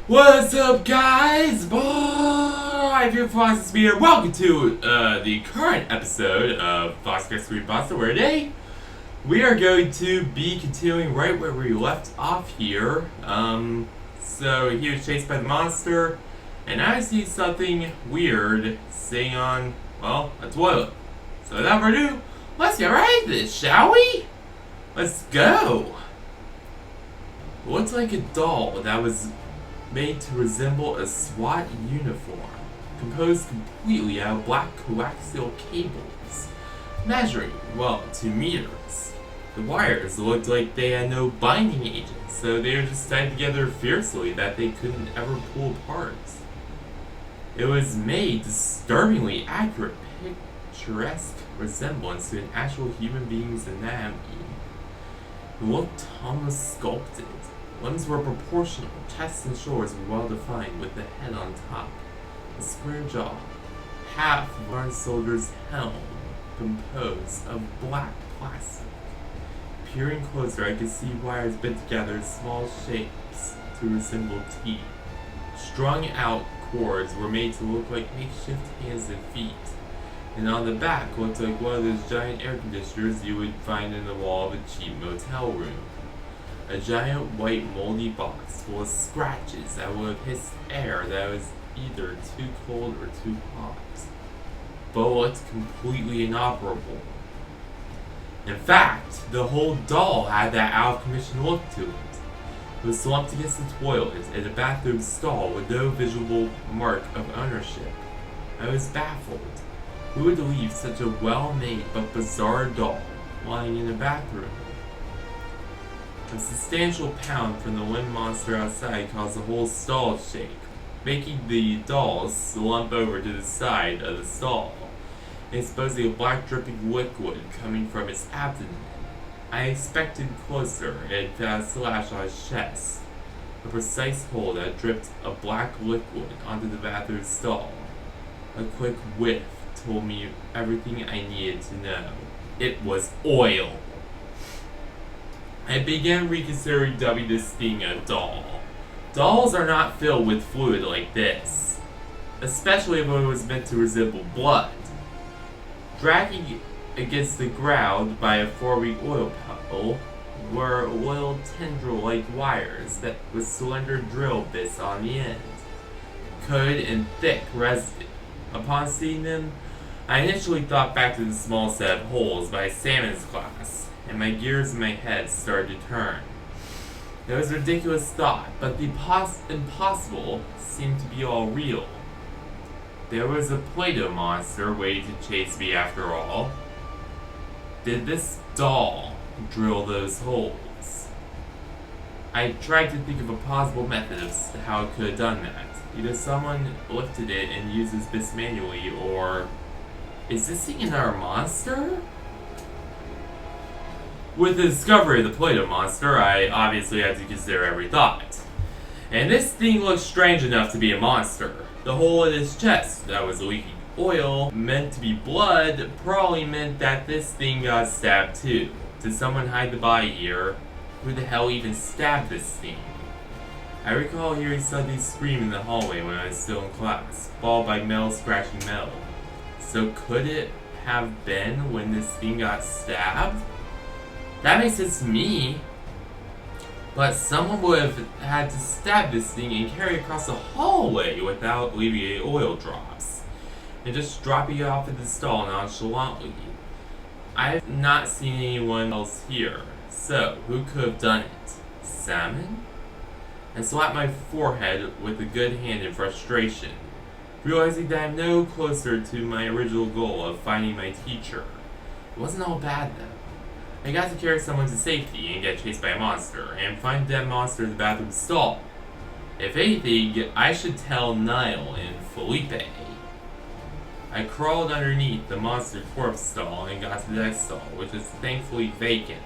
What's up, guys? I'm your FoxCast. Welcome to the current episode of FoxCast Creepypasta, where today we are going to be continuing right where we left off here. So he was chased by the monster, and I see something weird sitting on, well, a toilet. So without further ado, let's get right into this, shall we? Let's go. It looks like a doll that was made to resemble a SWAT uniform, composed completely out of black coaxial cables, measuring, well, 2 meters. The wires looked like they had no binding agents, so they were just tied together fiercely that they couldn't ever pull apart. It was made disturbingly accurate, picturesque resemblance to an actual human being's anatomy. It looked almost sculpted. Limbs were proportional, chest and shoulders were well defined, with the head on top, a square jaw, half of our soldier's helm, composed of black plastic. Peering closer, I could see wires bent together in small shapes to resemble teeth. Strung out cords were made to look like makeshift hands and feet, and on the back looked like one of those giant air conditioners you would find in the wall of a cheap motel room. A giant white moldy box full of scratches that would have hissed air that was either too cold or too hot, but looked completely inoperable. In fact, the whole doll had that out-of-commission look to it. It was slumped against the toilet in a bathroom stall with no visible mark of ownership. I was baffled. Who would leave such a well-made but bizarre doll lying in a bathroom? A substantial pound from the wind monster outside caused the whole stall to shake, making the doll slump over to the side of the stall, exposing a black dripping liquid coming from its abdomen. I inspected closer and found a slash on his chest, a precise hole that dripped a black liquid onto the bathroom stall. A quick whiff told me everything I needed to know. It was oil. I began reconsidering dubbing this thing a doll. Dolls are not filled with fluid like this, especially when it was meant to resemble blood. Dragging against the ground by a 4-week oil puddle were oil tendril-like wires that with slender drill bits on the end, coated in thick resin. Upon seeing them, I initially thought back to the small set of holes by Salmon's class, and my gears in my head started to turn. It was a ridiculous thought, but the impossible seemed to be all real. There was a Play-Doh monster waiting to chase me after all. Did this doll drill those holes? I tried to think of a possible method of how it could have done that. Either someone lifted it and used this bits manually, or... is this thing another monster? With the discovery of the Play-Doh monster, I obviously had to consider every thought. And this thing looked strange enough to be a monster. The hole in his chest that was leaking oil, meant to be blood, probably meant that this thing got stabbed too. Did someone hide the body here? Who the hell even stabbed this thing? I recall hearing something scream in the hallway when I was still in class, followed by metal scratching metal. So could it have been when this thing got stabbed? That makes sense to me. But someone would have had to stab this thing and carry it across the hallway without leaving any oil drops, and just dropping it off in the stall nonchalantly. I have not seen anyone else here, so who could have done it? Salmon? I slapped my forehead with a good hand in frustration, realizing that I'm no closer to my original goal of finding my teacher. It wasn't all bad though. I got to carry someone to safety and get chased by a monster, and find that monster in the bathroom stall. If anything, I should tell Niall and Felipe. I crawled underneath the monster corpse stall and got to the next stall, which is thankfully vacant.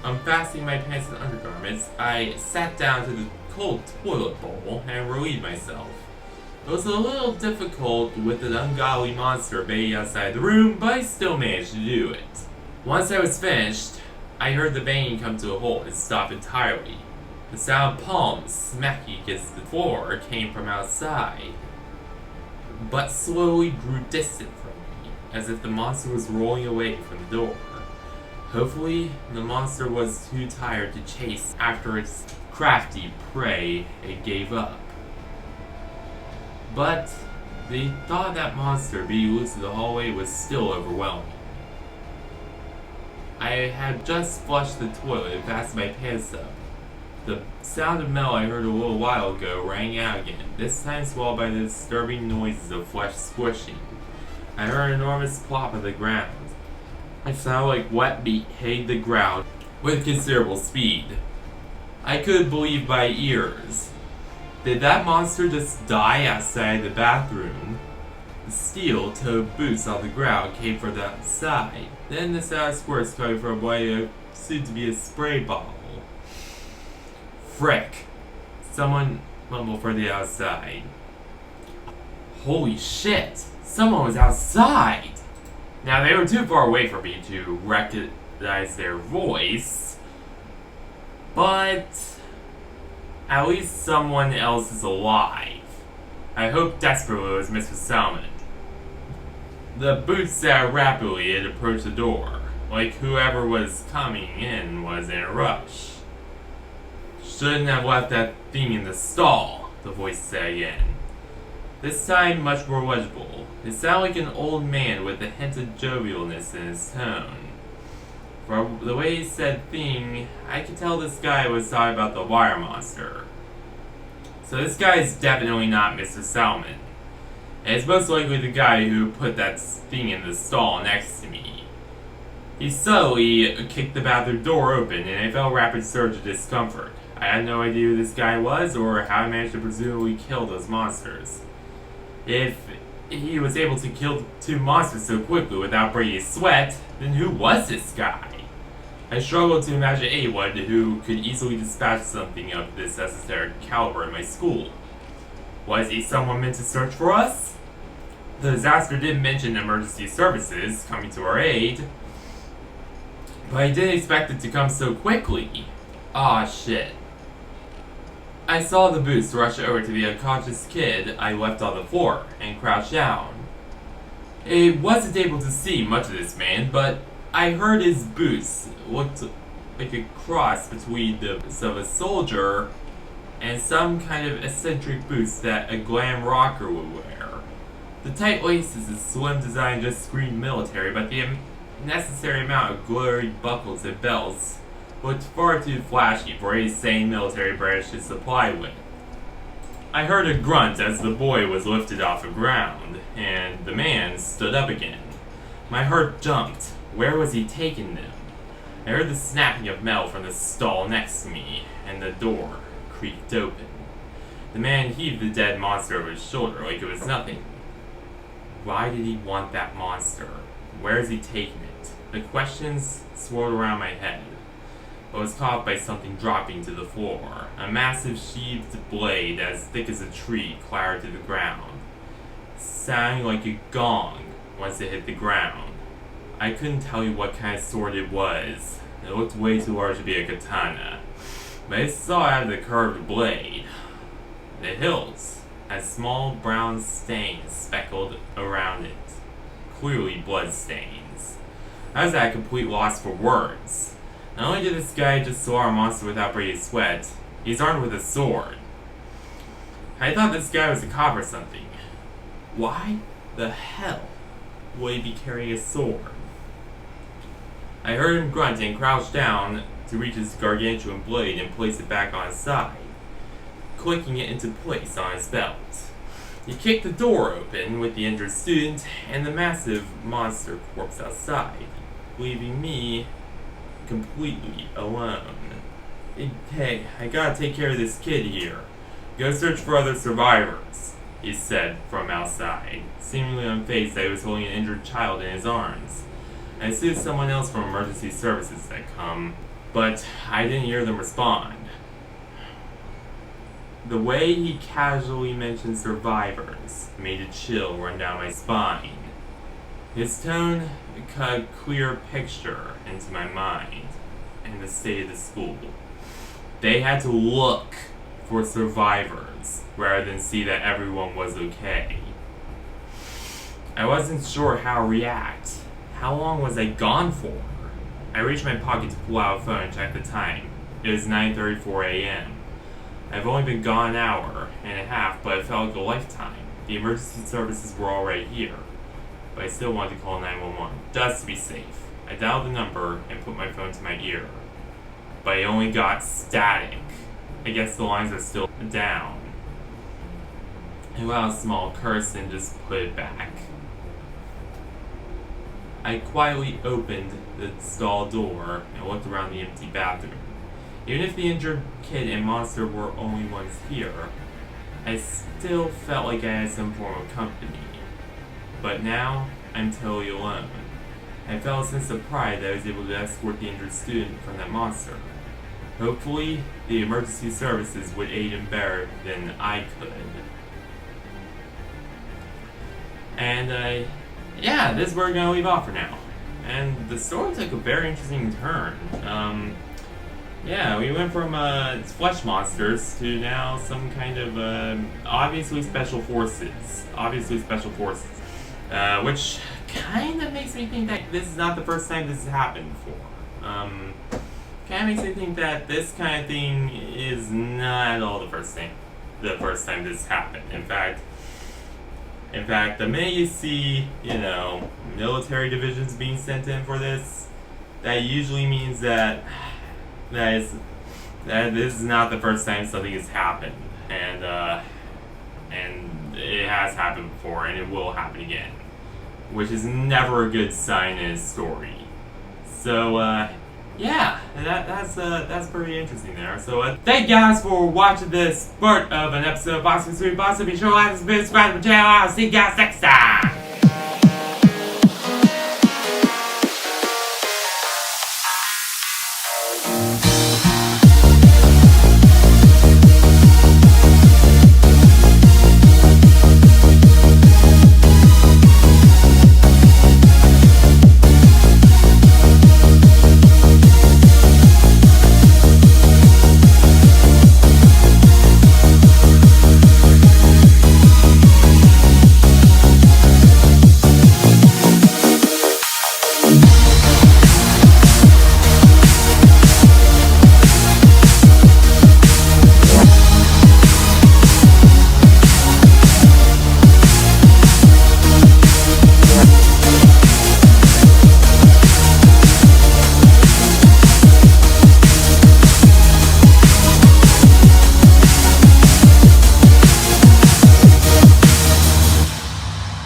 Unfastening my pants and undergarments, I sat down to the cold toilet bowl and relieved myself. It was a little difficult with an ungodly monster baying outside the room, but I still managed to do it. Once I was finished, I heard the banging come to a halt and stop entirely. The sound of palms smacking against the floor came from outside, but slowly grew distant from me, as if the monster was rolling away from the door. Hopefully, the monster was too tired to chase after its crafty prey and gave up. But the thought of that monster being loose in the hallway was still overwhelming. I had just flushed the toilet and fastened my pants up. The sound of metal I heard a little while ago rang out again, this time swallowed by the disturbing noises of flesh squishing. I heard an enormous plop of the ground. It sounded like wet meat hitting the ground with considerable speed. I couldn't believe my ears. Did that monster just die outside the bathroom? The steel-toed boots on the ground came from the outside. Then the sound of squirts coming from what seemed to be a spray bottle. Frick! Someone mumbled from the outside. Holy shit! Someone was outside! Now, they were too far away for me to recognize their voice, but at least someone else is alive. I hope desperately it was Mr. Salmon. The boots sat rapidly and approached the door, like whoever was coming in was in a rush. Shouldn't have left that thing in the stall, the voice said again. This time much more legible. It sounded like an old man with a hint of jovialness in his tone. From the way he said thing, I could tell this guy was talking about the wire monster. So this guy is definitely not Mr. Salmon. And it's most likely the guy who put that thing in the stall next to me. He subtly kicked the bathroom door open and I felt a rapid surge of discomfort. I had no idea who this guy was or how he managed to presumably kill those monsters. If he was able to kill two monsters so quickly without breaking a sweat, then who was this guy? I struggled to imagine anyone who could easily dispatch something of this esoteric caliber in my school. Was he someone meant to search for us? The disaster did mention emergency services coming to our aid, but I didn't expect it to come so quickly. Aw, shit. I saw the boots rush over to the unconscious kid I left on the floor and crouch down. I wasn't able to see much of this man, but I heard his boots looked like a cross between those of a soldier and some kind of eccentric boots that a glam rocker would wear. The tight laces and slim design just screamed military, but the necessary amount of glittery buckles and belts looked far too flashy for any sane military branch to supply with. I heard a grunt as the boy was lifted off the ground, and the man stood up again. My heart jumped. Where was he taking them? I heard the snapping of metal from the stall next to me, and the door creaked open. The man heaved the dead monster over his shoulder like it was nothing. Why did he want that monster? Where is he taking it? The questions swirled around my head, but was caught by something dropping to the floor. A massive sheathed blade as thick as a tree clattered to the ground, sounding like a gong once it hit the ground. I couldn't tell you what kind of sword it was. It looked way too large to be a katana, but I saw out of the curved blade. The hilts had small brown stains speckled around it, clearly blood stains. I was at a complete loss for words. Not only did this guy just slaughter a monster without breaking sweat, he's armed with a sword. I thought this guy was a cop or something. Why the hell would he be carrying a sword? I heard him grunt and crouched down to reach his gargantuan blade and place it back on his side, clicking it into place on his belt. He kicked the door open with the injured student and the massive monster corpse outside, leaving me completely alone. Hey, I gotta take care of this kid here. Go search for other survivors, he said from outside, seemingly unfazed that he was holding an injured child in his arms. I assumed someone else from emergency services had come, but I didn't hear them respond. The way he casually mentioned survivors made a chill run down my spine. His tone cut a clear picture into my mind and the state of the school. They had to look for survivors rather than see that everyone was okay. I wasn't sure how to react. How long was I gone for? I reached my pocket to pull out a phone and check the time. It was 9:34 a.m. I've only been gone an hour and a half, but it felt like a lifetime. The emergency services were already here, but I still wanted to call 911, just to be safe. I dialed the number and put my phone to my ear, but I only got static. I guess the lines are still down. I let out a small curse and just put it back. I quietly opened the stall door and looked around the empty bathroom. Even if the injured kid and monster were only ones here, I still felt like I had some form of company. But now, I'm totally alone. I felt a sense of pride that I was able to escort the injured student from that monster. Hopefully, the emergency services would aid him better than I could. And, yeah, this is where we're going to leave off for now. And the story took a very interesting turn. Yeah, we went from flesh monsters to now some kind of obviously special forces. Which kind of makes me think that this is not the first time this has happened before. Kind of makes me think that this kind of thing is not at all the first time this happened. In fact, the minute you see, military divisions being sent in for this, that usually means that this is not the first time something has happened, and it has happened before, and it will happen again, which is never a good sign in a story. So, yeah, that's pretty interesting there. So, thank you guys for watching this part of an episode of FoxCast. Be sure to like, subscribe to the channel. I'll see you guys next time.